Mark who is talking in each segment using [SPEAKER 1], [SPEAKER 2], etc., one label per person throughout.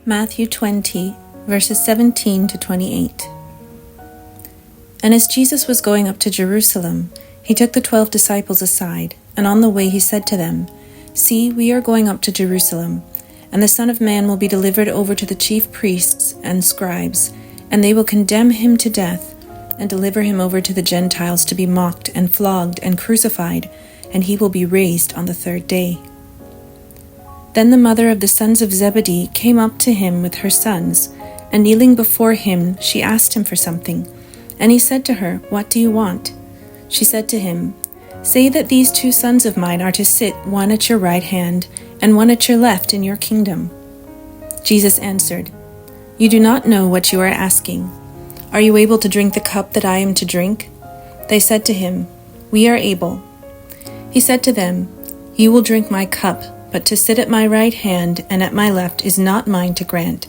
[SPEAKER 1] Matthew 20, verses 17 to 28. And as Jesus was going up to Jerusalem, he took the 12 disciples aside, and on the way he said to them, "See, we are going up to Jerusalem, and the Son of Man will be delivered over to the chief priests and scribes, and they will condemn him to death, and deliver him over to the Gentiles to be mocked and flogged and crucified, and he will be raised on the third day." Then the mother of the sons of Zebedee came up to him with her sons, and kneeling before him, she asked him for something. And he said to her, "What do you want?" She said to him, "Say that these 2 sons of mine are to sit, one at your right hand, and one at your left in your kingdom." Jesus answered, "You do not know what you are asking. Are you able to drink the cup that I am to drink?" They said to him, "We are able." He said to them, "You will drink my cup, but to sit at my right hand and at my left is not mine to grant,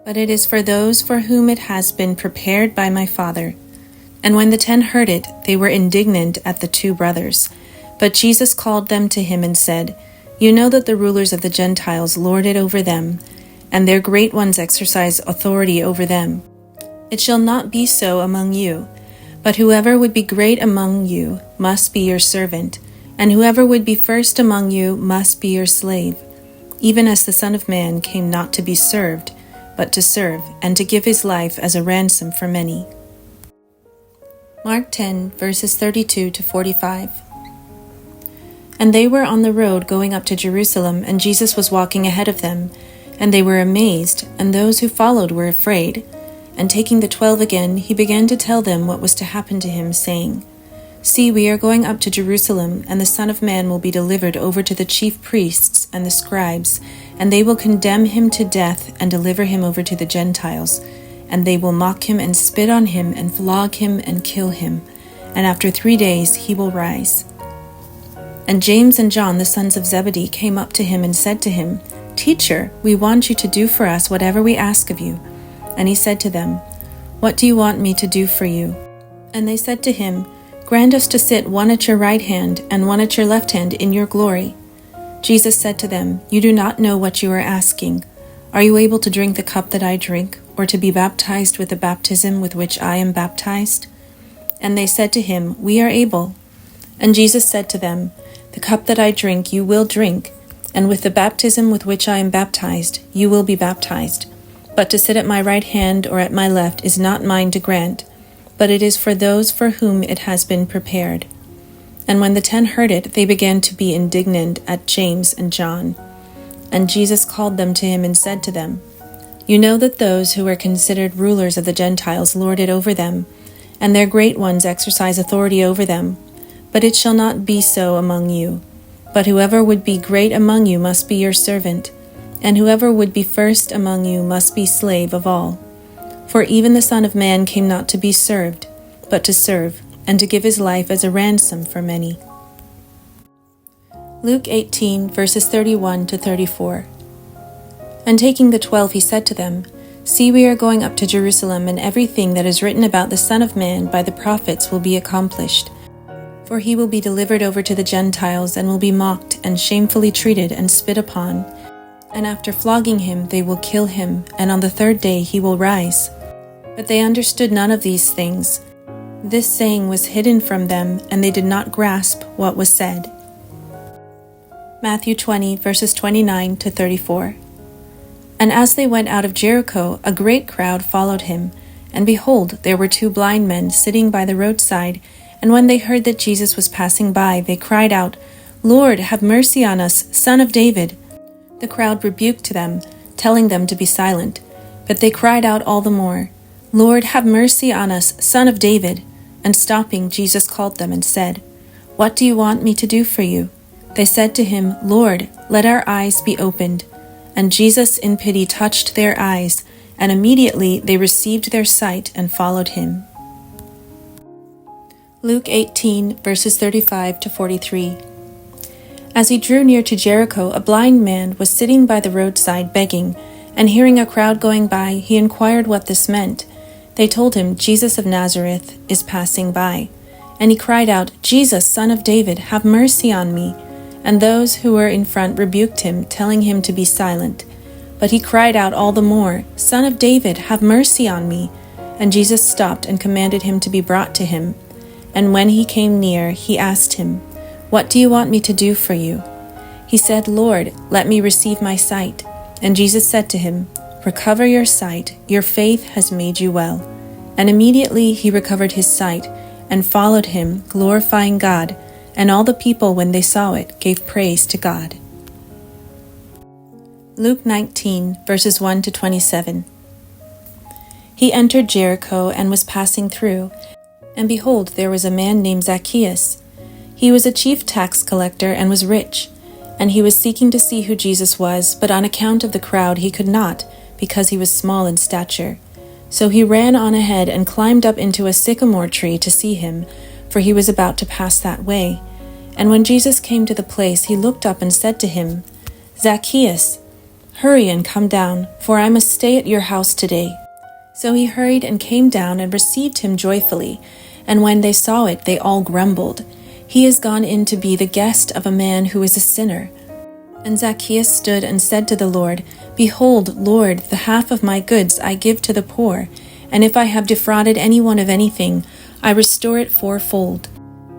[SPEAKER 1] but it is for those for whom it has been prepared by my Father." And when the 10 heard it, they were indignant at the 2 brothers. But Jesus called them to him and said, "You know that the rulers of the Gentiles lord it over them, and their great ones exercise authority over them. It shall not be so among you, but whoever would be great among you must be your servant, and whoever would be first among you must be your slave, even as the Son of Man came not to be served, but to serve, and to give his life as a ransom for many." Mark 10, verses 32 to 45. And they were on the road going up to Jerusalem, and Jesus was walking ahead of them. And they were amazed, and those who followed were afraid. And taking the 12 again, he began to tell them what was to happen to him, saying, "See, we are going up to Jerusalem, and the Son of Man will be delivered over to the chief priests and the scribes, and they will condemn him to death and deliver him over to the Gentiles. And they will mock him and spit on him and flog him and kill him. And after 3 days he will rise." And James and John, the sons of Zebedee, came up to him and said to him, "Teacher, we want you to do for us whatever we ask of you." And he said to them, "What do you want me to do for you?" And they said to him, "Grant us to sit one at your right hand and one at your left hand in your glory." Jesus said to them, "You do not know what you are asking. Are you able to drink the cup that I drink, or to be baptized with the baptism with which I am baptized?" And they said to him, "We are able." And Jesus said to them, "The cup that I drink you will drink, and with the baptism with which I am baptized you will be baptized. But to sit at my right hand or at my left is not mine to grant, but it is for those for whom it has been prepared." And when the 10 heard it, they began to be indignant at James and John. And Jesus called them to him and said to them, "You know that those who are considered rulers of the Gentiles lord it over them, and their great ones exercise authority over them. But it shall not be so among you. But whoever would be great among you must be your servant, and whoever would be first among you must be slave of all. For even the Son of Man came not to be served, but to serve, and to give his life as a ransom for many." Luke 18, verses 31 to 34. And taking the 12, he said to them, "See, we are going up to Jerusalem, and everything that is written about the Son of Man by the prophets will be accomplished. For he will be delivered over to the Gentiles, and will be mocked, and shamefully treated, and spit upon. And after flogging him, they will kill him, and on the third day he will rise." But they understood none of these things. This saying was hidden from them, and they did not grasp what was said. Matthew 20, verses 29 to 34. And as they went out of Jericho, a great crowd followed him. And behold, there were 2 blind men sitting by the roadside. And when they heard that Jesus was passing by, they cried out, "Lord, have mercy on us, Son of David." The crowd rebuked them, telling them to be silent. But they cried out all the more, "Lord, have mercy on us, Son of David." And stopping, Jesus called them and said, "What do you want me to do for you?" They said to him, "Lord, let our eyes be opened." And Jesus in pity touched their eyes, and immediately they received their sight and followed him. Luke 18, verses 35 to 43. As he drew near to Jericho, a blind man was sitting by the roadside begging, and hearing a crowd going by, he inquired what this meant. They told him, "Jesus of Nazareth is passing by." And he cried out, "Jesus, Son of David, have mercy on me." And those who were in front rebuked him, telling him to be silent. But he cried out all the more, "Son of David, have mercy on me." And Jesus stopped and commanded him to be brought to him. And when he came near, he asked him, "What do you want me to do for you?" He said, "Lord, let me receive my sight." And Jesus said to him, "Recover your sight, your faith has made you well." And immediately he recovered his sight, and followed him, glorifying God. And all the people, when they saw it, gave praise to God. Luke 19, verses 1 to 27. He entered Jericho and was passing through, and behold, there was a man named Zacchaeus. He was a chief tax collector and was rich, and he was seeking to see who Jesus was, but on account of the crowd he could not, because he was small in stature. So he ran on ahead and climbed up into a sycamore tree to see him, for he was about to pass that way. And when Jesus came to the place, he looked up and said to him, "Zacchaeus, hurry and come down, for I must stay at your house today." So he hurried and came down and received him joyfully. And when they saw it, they all grumbled, "He is gone in to be the guest of a man who is a sinner." And Zacchaeus stood and said to the Lord, "Behold, Lord, the half of my goods I give to the poor, and if I have defrauded anyone of anything, I restore it fourfold."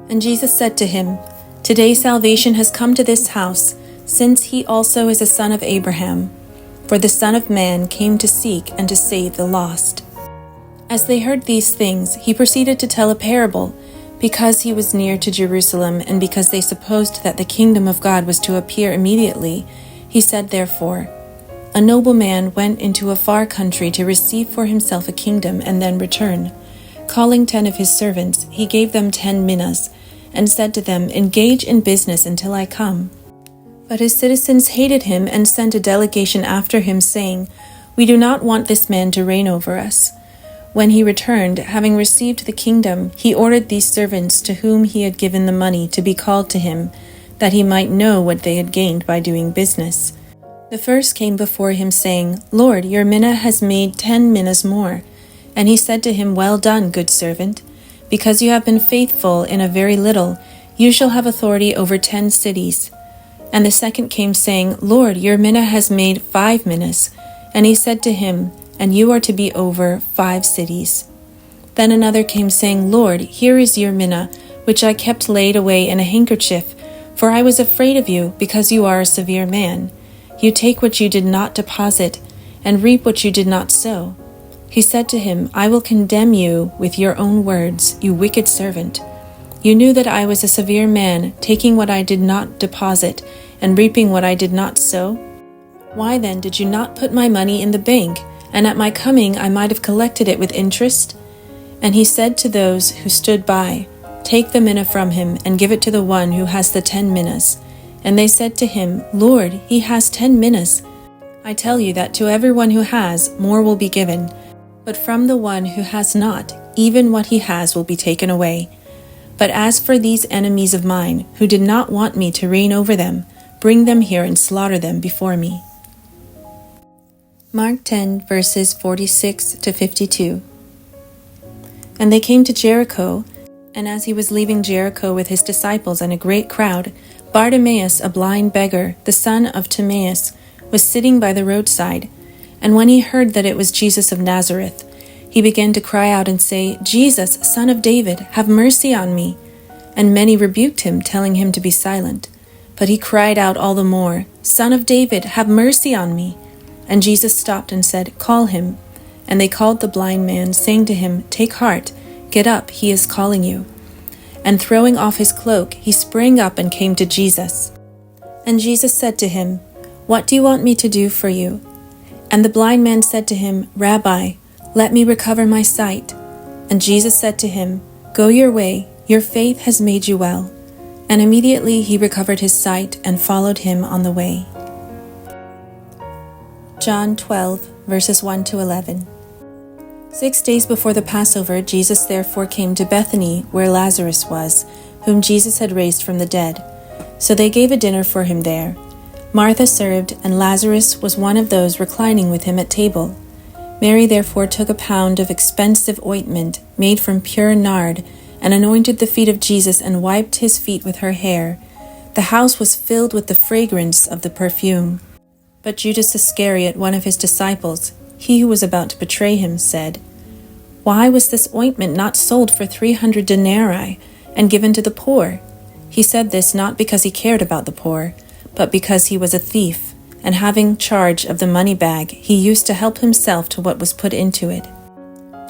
[SPEAKER 1] And Jesus said to him, "Today salvation has come to this house, since he also is a son of Abraham. For the Son of Man came to seek and to save the lost." As they heard these things, he proceeded to tell a parable, because he was near to Jerusalem, and because they supposed that the kingdom of God was to appear immediately. He said therefore, "A nobleman went into a far country to receive for himself a kingdom and then return. Calling 10 of his servants, he gave them 10 minas, and said to them, 'Engage in business until I come.' But his citizens hated him and sent a delegation after him, saying, 'We do not want this man to reign over us.' When he returned, having received the kingdom, he ordered these servants to whom he had given the money to be called to him, that he might know what they had gained by doing business. The first came before him, saying, 'Lord, your mina has made 10 minas more.' And he said to him, 'Well done, good servant. Because you have been faithful in a very little, you shall have authority over 10 cities.' And the second came, saying, 'Lord, your mina has made 5 minas.' And he said to him, 'And you are to be over 5 cities.' Then another came, saying, 'Lord, here is your mina, which I kept laid away in a handkerchief, for I was afraid of you, because you are a severe man. You take what you did not deposit, and reap what you did not sow.' He said to him, 'I will condemn you with your own words, you wicked servant. You knew that I was a severe man, taking what I did not deposit, and reaping what I did not sow. Why then did you not put my money in the bank, and at my coming I might have collected it with interest?' And he said to those who stood by, 'Take the mina from him, and give it to the one who has the 10 minas.' And they said to him, 'Lord, he has 10 minas.' I tell you that to everyone who has, more will be given, but from the one who has not, even what he has will be taken away. But as for these enemies of mine, who did not want me to reign over them, bring them here and slaughter them before me." Mark 10, verses 46 to 52. And they came to Jericho, and as he was leaving Jericho with his disciples and a great crowd, Bartimaeus, a blind beggar, the son of Timaeus, was sitting by the roadside. And when he heard that it was Jesus of Nazareth, he began to cry out and say, "Jesus, Son of David, have mercy on me." And many rebuked him, telling him to be silent. But he cried out all the more, "Son of David, have mercy on me." And Jesus stopped and said, "Call him." And they called the blind man, saying to him, "Take heart, get up, he is calling you." And throwing off his cloak, he sprang up and came to Jesus. And Jesus said to him, "What do you want me to do for you?" And the blind man said to him, "Rabbi, let me recover my sight." And Jesus said to him, "Go your way, your faith has made you well." And immediately he recovered his sight and followed him on the way. John 12, verses 1 to 11. 6 days before the Passover, Jesus therefore came to Bethany, where Lazarus was, whom Jesus had raised from the dead. So they gave a dinner for him there. Martha served, and Lazarus was one of those reclining with him at table. Mary therefore took a pound of expensive ointment made from pure nard, and anointed the feet of Jesus and wiped his feet with her hair. The house was filled with the fragrance of the perfume. But Judas Iscariot, one of his disciples, he who was about to betray him, said, "Why was this ointment not sold for 300 denarii and given to the poor?" He said this not because he cared about the poor, but because he was a thief, and having charge of the money bag, he used to help himself to what was put into it.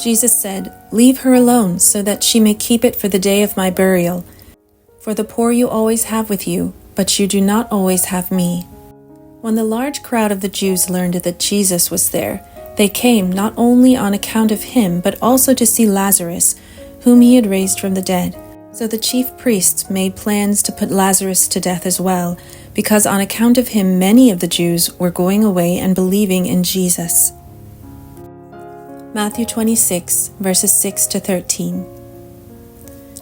[SPEAKER 1] Jesus said, "Leave her alone, so that she may keep it for the day of my burial. For the poor you always have with you, but you do not always have me." When the large crowd of the Jews learned that Jesus was there, they came not only on account of him, but also to see Lazarus, whom he had raised from the dead. So the chief priests made plans to put Lazarus to death as well, because on account of him many of the Jews were going away and believing in Jesus. Matthew 26, verses 6 to 13.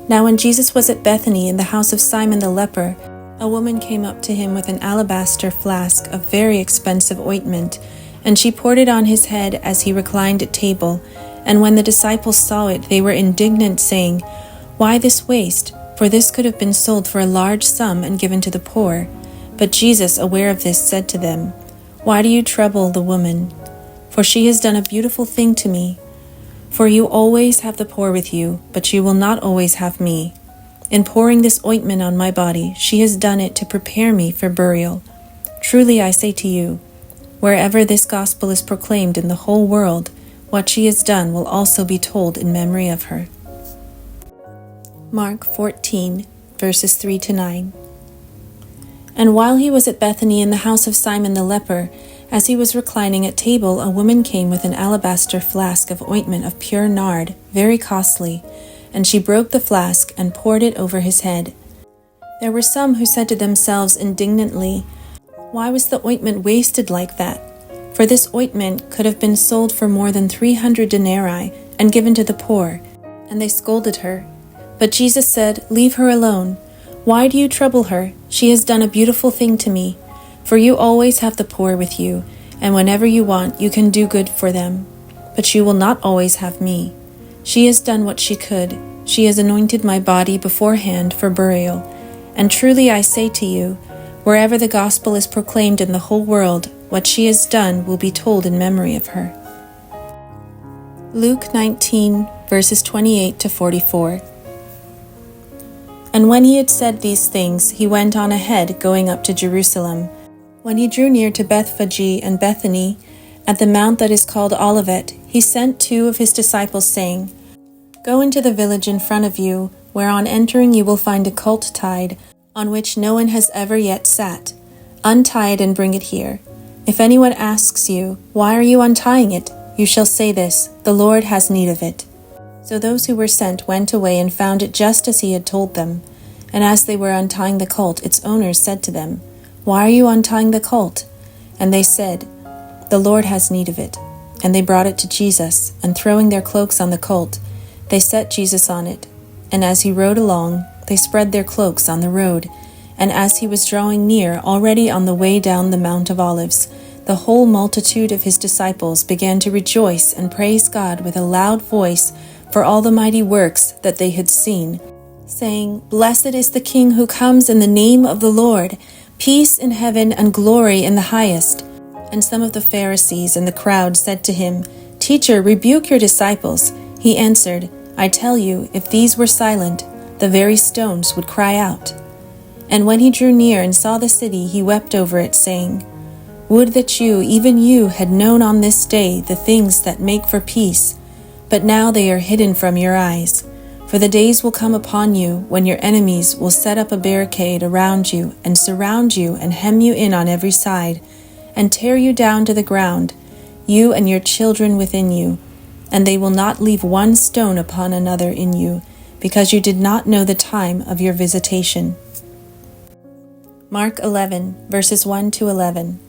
[SPEAKER 1] Now when Jesus was at Bethany in the house of Simon the leper, a woman came up to him with an alabaster flask of very expensive ointment, and she poured it on his head as he reclined at table. And when the disciples saw it, they were indignant, saying, "Why this waste? For this could have been sold for a large sum and given to the poor." But Jesus, aware of this, said to them, "Why do you trouble the woman? For she has done a beautiful thing to me. For you always have the poor with you, but you will not always have me. In pouring this ointment on my body, she has done it to prepare me for burial. Truly I say to you, wherever this gospel is proclaimed in the whole world, what she has done will also be told in memory of her." Mark 14, verses 3 to 9. And while he was at Bethany in the house of Simon the leper, as he was reclining at table, a woman came with an alabaster flask of ointment of pure nard, very costly, and she broke the flask and poured it over his head. There were some who said to themselves indignantly, "Why was the ointment wasted like that? For this ointment could have been sold for more than 300 denarii and given to the poor." And they scolded her. But Jesus said, "Leave her alone. Why do you trouble her? She has done a beautiful thing to me. For you always have the poor with you, and whenever you want, you can do good for them. But you will not always have me. She has done what she could. She has anointed my body beforehand for burial. And truly I say to you, wherever the gospel is proclaimed in the whole world, what she has done will be told in memory of her." Luke 19, verses 28 to 44. And when he had said these things, he went on ahead, going up to Jerusalem. When he drew near to Bethphage and Bethany, at the mount that is called Olivet, he sent 2 of his disciples, saying, "Go into the village in front of you, where on entering you will find a colt tied, on which no one has ever yet sat. Untie it and bring it here. If anyone asks you, 'Why are you untying it?' you shall say this, 'The Lord has need of it.'" So those who were sent went away and found it just as he had told them. And as they were untying the colt, its owners said to them, "Why are you untying the colt?" And they said, "The Lord has need of it." And they brought it to Jesus, and throwing their cloaks on the colt, they set Jesus on it. And as he rode along, they spread their cloaks on the road. And as he was drawing near, already on the way down the Mount of Olives, the whole multitude of his disciples began to rejoice and praise God with a loud voice for all the mighty works that they had seen, saying, "Blessed is the King who comes in the name of the Lord, peace in heaven and glory in the highest." And some of the Pharisees and the crowd said to him, "Teacher, rebuke your disciples." He answered, "I tell you, if these were silent, the very stones would cry out." And when he drew near and saw the city, he wept over it, saying, "Would that you, even you, had known on this day the things that make for peace, but now they are hidden from your eyes. For the days will come upon you when your enemies will set up a barricade around you and surround you and hem you in on every side and tear you down to the ground, you and your children within you, and they will not leave one stone upon another in you, because you did not know the time of your visitation." Mark 11, verses 1 to 11.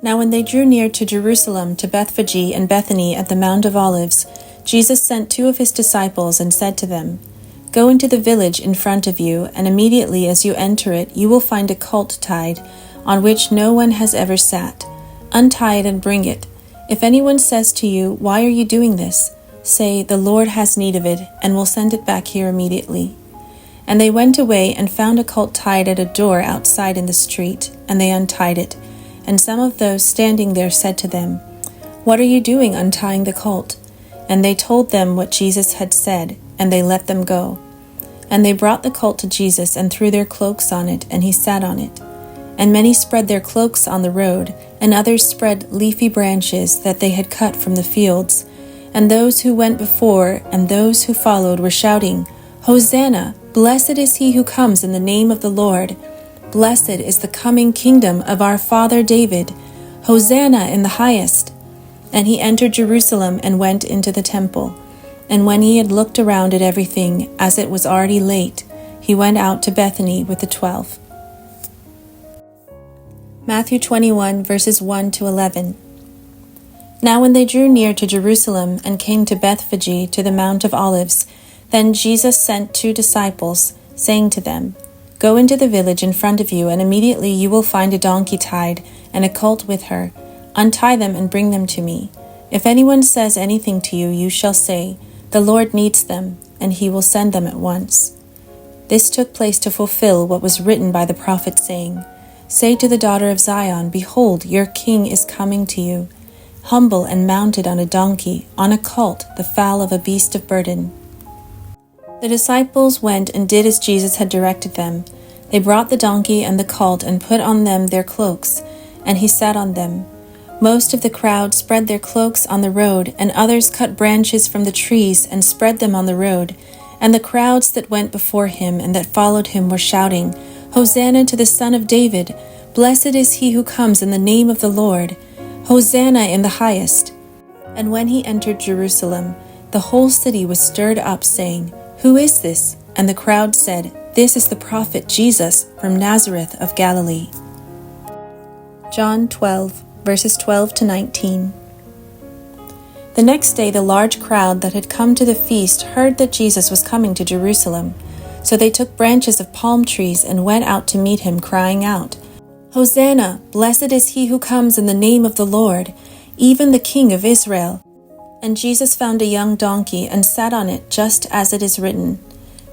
[SPEAKER 1] Now when they drew near to Jerusalem, to Bethphage and Bethany at the Mount of Olives, Jesus sent 2 of his disciples and said to them, "Go into the village in front of you, and immediately as you enter it, you will find a colt tied, on which no one has ever sat. Untie it and bring it. If anyone says to you, 'Why are you doing this?' say, 'The Lord has need of it, and will send it back here immediately.'" And they went away and found a colt tied at a door outside in the street, and they untied it. and some of those standing there said to them, "What are you doing untying the colt?" And they told them what Jesus had said, and they let them go. And they brought the colt to Jesus and threw their cloaks on it, and he sat on it. And many spread their cloaks on the road, and others spread leafy branches that they had cut from the fields. And those who went before and those who followed were shouting, "Hosanna! Blessed is he who comes in the name of the Lord. Blessed is the coming kingdom of our father David. Hosanna in the highest." And he entered Jerusalem and went into the temple. And when he had looked around at everything, as it was already late, he went out to Bethany with the 12. Matthew 21, verses 1 to 11. Now when they drew near to Jerusalem and came to Bethphage to the Mount of Olives, then Jesus sent 2 disciples, saying to them, "Go into the village in front of you, and immediately you will find a donkey tied, and a colt with her. Untie them and bring them to me. If anyone says anything to you, you shall say, 'The Lord needs them,' and he will send them at once." This took place to fulfill what was written by the prophet, saying, "Say to the daughter of Zion, Behold, your king is coming to you, humble and mounted on a donkey, on a colt, the foal of a beast of burden." The disciples went and did as Jesus had directed them. They brought the donkey and the colt and put on them their cloaks, and he sat on them. Most of the crowd spread their cloaks on the road, and others cut branches from the trees and spread them on the road. And the crowds that went before him and that followed him were shouting, "Hosanna to the Son of David! Blessed is he who comes in the name of the Lord! Hosanna in the highest!" And when he entered Jerusalem, the whole city was stirred up, saying, "Who is this?" And the crowd said, "This is the prophet Jesus from Nazareth of Galilee." John 12, verses 12 to 19. The next day the large crowd that had come to the feast heard that Jesus was coming to Jerusalem. So they took branches of palm trees and went out to meet him, crying out, "Hosanna! Blessed is he who comes in the name of the Lord, even the King of Israel." And Jesus found a young donkey and sat on it, just as it is written,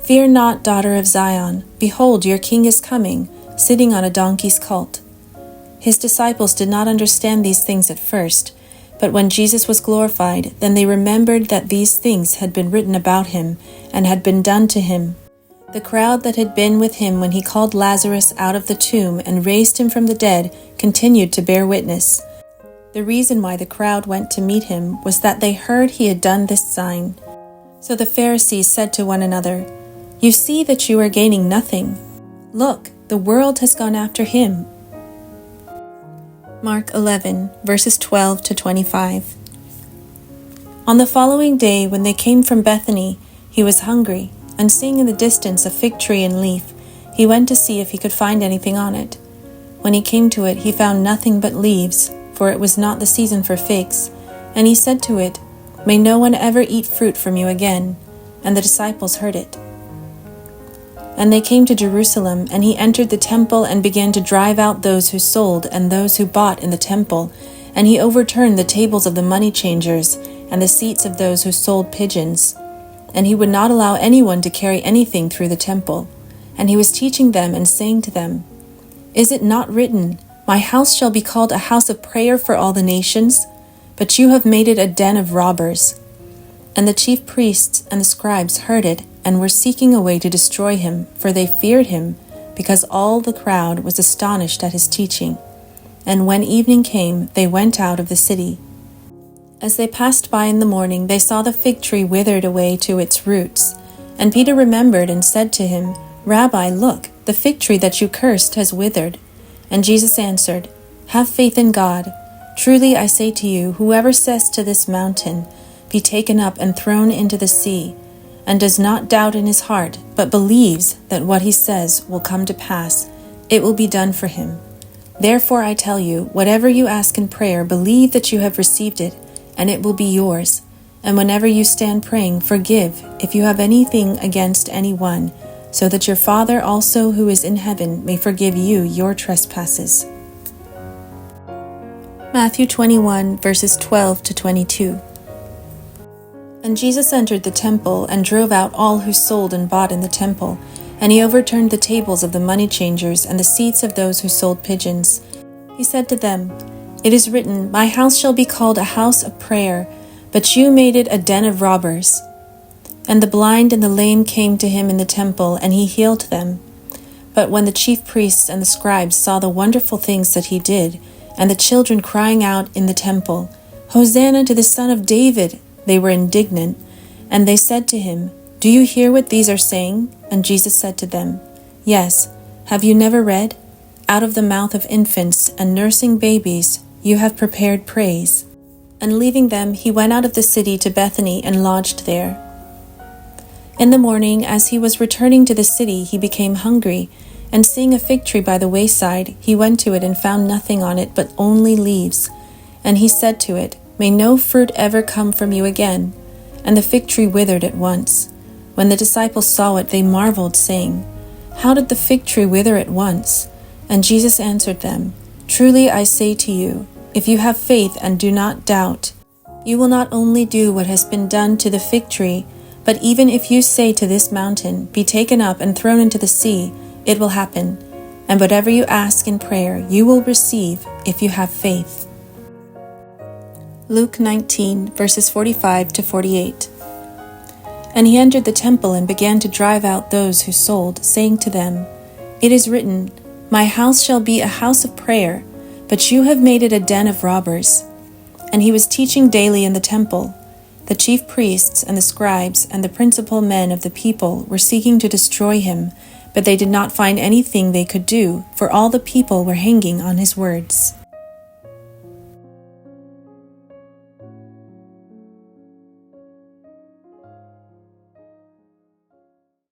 [SPEAKER 1] "Fear not, daughter of Zion. Behold, your king is coming, sitting on a donkey's colt." His disciples did not understand these things at first, but when Jesus was glorified, then they remembered that these things had been written about him and had been done to him. The crowd that had been with him when he called Lazarus out of the tomb and raised him from the dead continued to bear witness. The reason why the crowd went to meet him was that they heard he had done this sign. So the Pharisees said to one another, "You see that you are gaining nothing. Look, the world has gone after him." Mark 11, verses 12 to 25. On the following day, when they came from Bethany, he was hungry, and seeing in the distance a fig tree in leaf, he went to see if he could find anything on it. When he came to it, he found nothing but leaves, for it was not the season for figs. And he said to it, "May no one ever eat fruit from you again." And the disciples heard it. And they came to Jerusalem, and he entered the temple and began to drive out those who sold and those who bought in the temple. And he overturned the tables of the money changers and the seats of those who sold pigeons. And he would not allow anyone to carry anything through the temple. And he was teaching them and saying to them, "Is it not written, 'My house shall be called a house of prayer for all the nations'? But you have made it a den of robbers." And the chief priests and the scribes heard it and were seeking a way to destroy him, for they feared him, because all the crowd was astonished at his teaching. And when evening came, they went out of the city. As they passed by in the morning, they saw the fig tree withered away to its roots. And Peter remembered and said to him, "Rabbi, look, the fig tree that you cursed has withered." And Jesus answered, "Have faith in God. Truly I say to you, whoever says to this mountain, 'Be taken up and thrown into the sea,' and does not doubt in his heart, but believes that what he says will come to pass, it will be done for him. Therefore I tell you, whatever you ask in prayer, believe that you have received it, and it will be yours. And whenever you stand praying, forgive if you have anything against anyone, so that your Father also who is in heaven may forgive you your trespasses." Matthew 21, verses 12 to 22. And Jesus entered the temple and drove out all who sold and bought in the temple, and he overturned the tables of the money changers and the seats of those who sold pigeons. He said to them, "It is written, 'My house shall be called a house of prayer,' but you made it a den of robbers." And the blind and the lame came to him in the temple, and he healed them. But when the chief priests and the scribes saw the wonderful things that he did, and the children crying out in the temple, "Hosanna to the Son of David," they were indignant, and they said to him, "Do you hear what these are saying?" And Jesus said to them, "Yes, have you never read? Out of the mouth of infants and nursing babies you have prepared praise." And leaving them, he went out of the city to Bethany and lodged there. In the morning, as he was returning to the city, he became hungry, and seeing a fig tree by the wayside, he went to it and found nothing on it but only leaves. And he said to it, "May no fruit ever come from you again." And the fig tree withered at once. When the disciples saw it, they marveled, saying, "How did the fig tree wither at once?" And Jesus answered them, "Truly I say to you, if you have faith and do not doubt, you will not only do what has been done to the fig tree, but even if you say to this mountain, 'Be taken up and thrown into the sea,' it will happen. And whatever you ask in prayer, you will receive if you have faith." Luke 19, verses 45 to 48. And he entered the temple and began to drive out those who sold, saying to them, "It is written, 'My house shall be a house of prayer,' but you have made it a den of robbers." And he was teaching daily in the temple. The chief priests and the scribes and the principal men of the people were seeking to destroy him, but they did not find anything they could do, for all the people were hanging on his words.